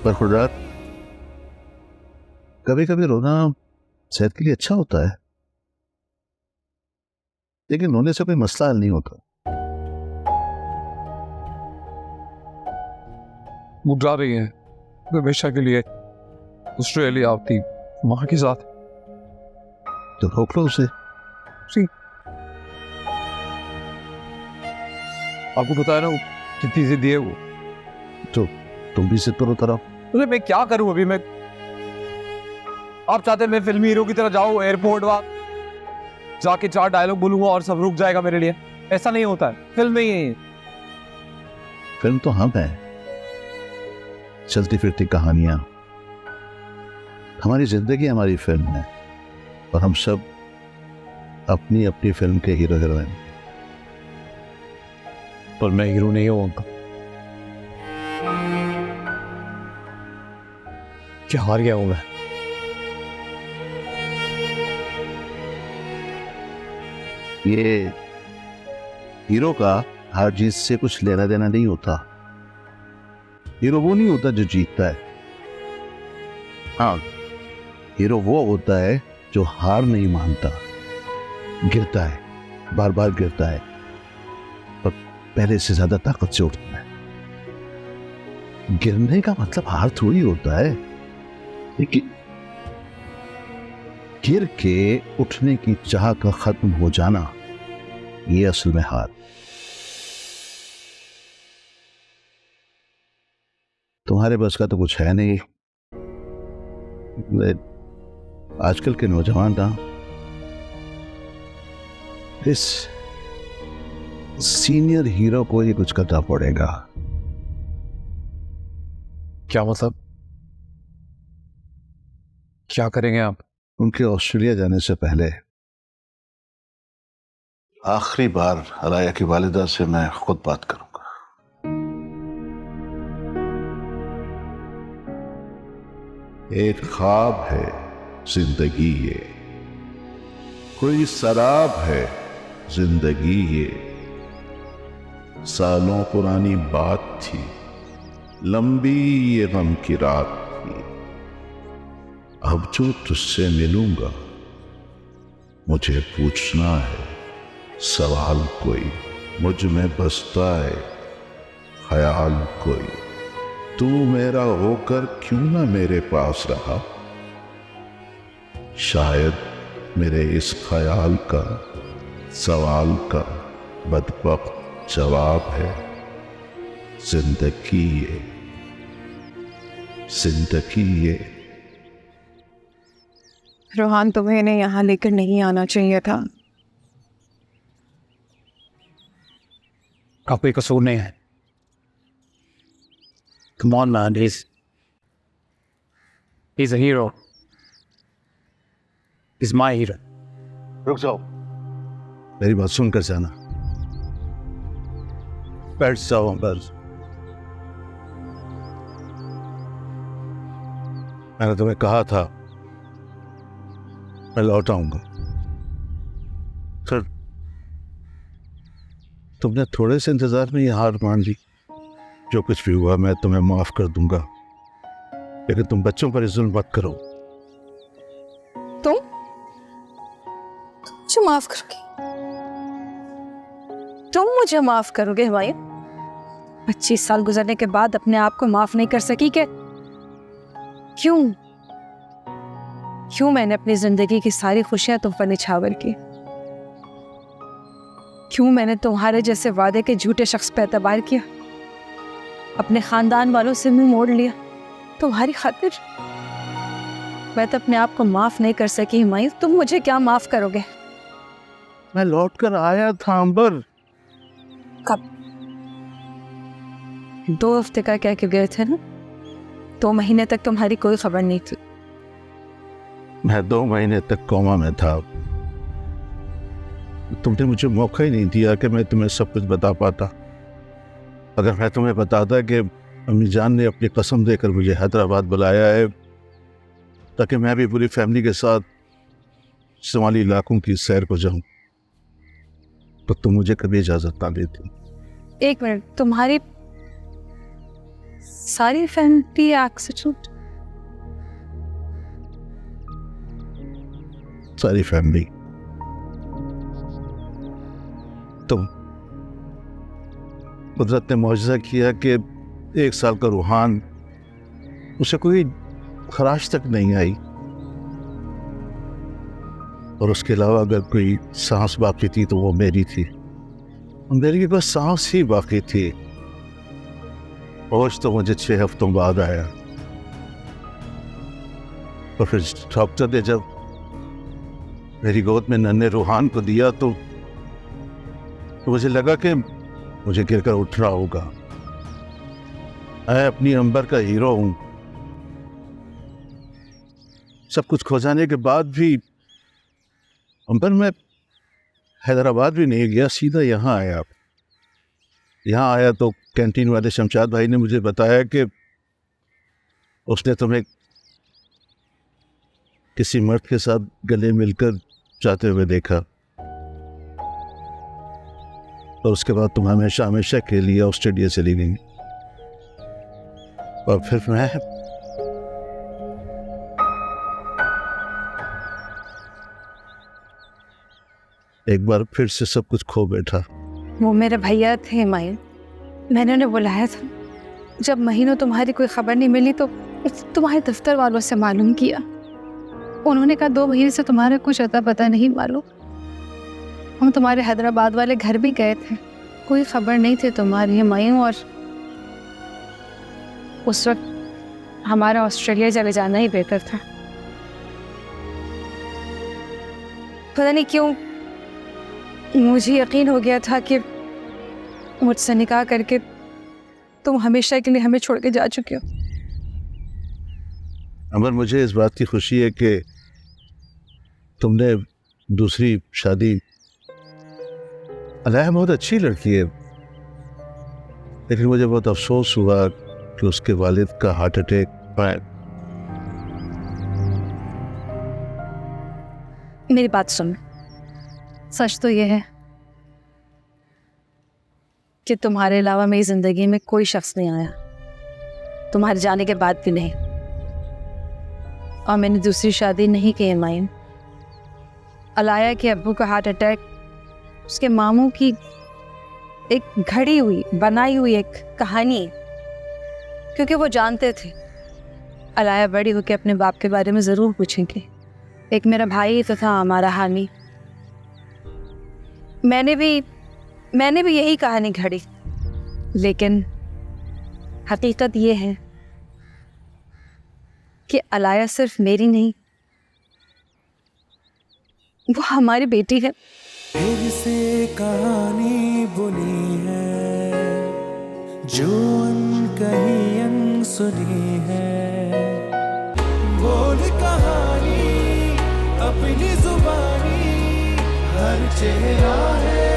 पर खुदा, कभी कभी रोना सेहत के लिए अच्छा होता है, लेकिन रोने से कोई मसला हल नहीं होता। वो जा रही है हमेशा के लिए ऑस्ट्रेलिया अपनी माँ के साथ। तो रोक लो उसे। सी, आपको पता है ना वो कितनी जिद्दी है वो। तो तुम भी जिद पर उतर आओ। अरे मैं क्या करूं अभी। मैं आप चाहते हैं मैं फिल्मी हीरो की तरह जाऊं एयरपोर्ट वहां जाके 4 डायलॉग बोलूंगा और सब रुक जाएगा मेरे लिए? ऐसा नहीं होता है, फिल्म में ही है। फिल्म तो हम है, चलती फिरती कहानियां। हमारी जिंदगी हमारी फिल्म है और हम सब अपनी अपनी फिल्म के हीरो हीरोइन। पर मैं हीरो नहीं हूं उनका। क्या हार गया हूं मैं? ये हीरो का हार जीत से कुछ लेना देना नहीं होता। हीरो वो नहीं होता जो जीतता है। हाँ, हीरो वो होता है जो हार नहीं मानता, गिरता है, बार बार गिरता है, पर पहले से ज्यादा ताकत से उठता है। गिरने का मतलब हार थोड़ी होता है, लेकिन गिर के उठने की चाह का खत्म हो जाना, ये असल में हार। तुम्हारे बस का तो कुछ है नहीं। आजकल के नौजवान ना इस सीनियर हीरो को ही कुछ करना पड़ेगा। क्या मतलब? क्या करेंगे आप? उनके ऑस्ट्रेलिया जाने से पहले आखिरी बार अलाया की वालिदा से मैं खुद बात करूंगा। एक ख्वाब है जिंदगी ये, कोई शराब है जिंदगी ये, सालों पुरानी बात थी, लंबी ये गम की रात थी। अब जो तुझसे मिलूंगा मुझे पूछना है सवाल कोई, मुझ में बसता है ख्याल कोई। तू मेरा होकर क्यों ना मेरे पास रहा, शायद मेरे इस ख्याल का सवाल का बदबख्त जवाब है जिंदगी ये, जिंदगी ये। रोहान, तुम्हें इन्हें यहाँ लेकर नहीं आना चाहिए था। का कोई कसूर नहीं है। Come on man, he's a hero. He's my hero. रुक जाओ, मेरी बात सुनकर जाना। बैठ जाओ बस। मैंने तुम्हें कहा था मैं लौट आऊंगा, सर तुमने थोड़े से इंतजार में ही हार मान ली। जो कुछ भी हुआ मैं तुम्हें माफ कर दूंगा, लेकिन तुम बच्चों पर जुल्म मत करो। तुम मुझे माफ करोगे? तुम मुझे माफ करोगे हुमायूं? 25 साल गुजरने के बाद अपने आप को माफ नहीं कर सकी क्या? क्यों मैंने अपनी जिंदगी की सारी खुशियां तुम पर निछावर की? क्यों मैंने तुम्हारे जैसे वादे के झूठे शख्स पर एतबार किया, अपने खानदान वालों से मुंह मोड़ लिया तुम्हारी खातिर? मैं तो अपने आप को माफ नहीं कर सकी हुमायूं, तुम मुझे क्या माफ करोगे? मैं लौट कर आया था अंबर। कब? 2 हफ्ते का कह के गए थे ना? 2 महीने तक तुम्हारी कोई खबर नहीं थी। मैं 2 महीने तक कोमा में था। तुमने मुझे मौका ही नहीं दिया कि मैं तुम्हें सब कुछ बता पाता। अगर मैं तुम्हें बताता कि अम्मी जान ने अपनी कसम देकर मुझे हैदराबाद बुलाया है ताकि मैं भी पूरी फैमिली के साथ शुमाली इलाकों की सैर को जाऊं, तो तुम मुझे कभी इजाजत ना देती। 1 मिनट, तुम्हारी सारी फैमिली एक्सीडेंट? सारी फैमिली। तो कुदरत ने मौजज़ा किया कि 1 साल का रूहान, उसे कोई खराश तक नहीं आई, और उसके अलावा अगर कोई सांस बाकी थी तो वो मेरी थी। मेरी बस सांस ही बाकी थी। होश तो मुझे 6 हफ्तों बाद आया, और फिर डॉक्टर ने जब मेरी गोद में नन्हे रूहान को दिया तो मुझे लगा कि मुझे गिरकर उठना होगा। मैं अपनी अंबर का हीरो हूं। सब कुछ खो जाने के बाद भी अंबर, मैं हैदराबाद भी नहीं गया, सीधा यहाँ आया। यहाँ आया तो कैंटीन वाले शमशाद भाई ने मुझे बताया कि उसने तुम्हें किसी मर्द के साथ गले मिलकर जाते हुए देखा, और उसके बाद तुम हमेशा हमेशा के लिए ऑस्ट्रेलिया चली गई। और फिर मैं एक बार फिर से सब कुछ खो बैठा। वो मेरे भैया थे माइन, मैंने उन्हें बुलाया था। जब महीनों तुम्हारी कोई खबर नहीं मिली तो तुम्हारे दफ्तर वालों से मालूम किया। उन्होंने कहा 2 महीने से तुम्हारा कुछ अता पता नहीं मालूम। हम तुम्हारे हैदराबाद वाले घर भी गए थे, कोई खबर नहीं थी तुम्हारी मायूं। और उस वक्त हमारा ऑस्ट्रेलिया चले जाना ही बेहतर था। पता नहीं क्यों मुझे यकीन हो गया था कि मुझसे निकाह करके तुम हमेशा के लिए हमें छोड़ के जा चुके हो। अमर, मुझे इस बात की खुशी है कि तुमने दूसरी शादी, अलाया बहुत अच्छी लड़की है, लेकिन मुझे बहुत अफसोस हुआ कि उसके वालिद का हार्ट अटैक आया। मेरी बात सुन, सच तो यह है कि तुम्हारे अलावा मेरी जिंदगी में कोई शख्स नहीं आया, तुम्हारे जाने के बाद भी नहीं। और मैंने दूसरी शादी नहीं की है माइन। अलाया के अब्बू का हार्ट अटैक उसके मामू की एक घड़ी हुई बनाई हुई एक कहानी है, क्योंकि वो जानते थे अलाया बड़ी होकर अपने बाप के बारे में ज़रूर पूछेंगे। एक मेरा भाई तो था हमारा हामी। मैंने भी यही कहानी घड़ी, लेकिन हकीकत ये है कि अलाया सिर्फ मेरी नहीं, वो हमारी बेटी है। फिर से कहानी बुनी है जो कहीं अनसुनी है। बोल कहानी अपनी जुबानी, हर चेहरा है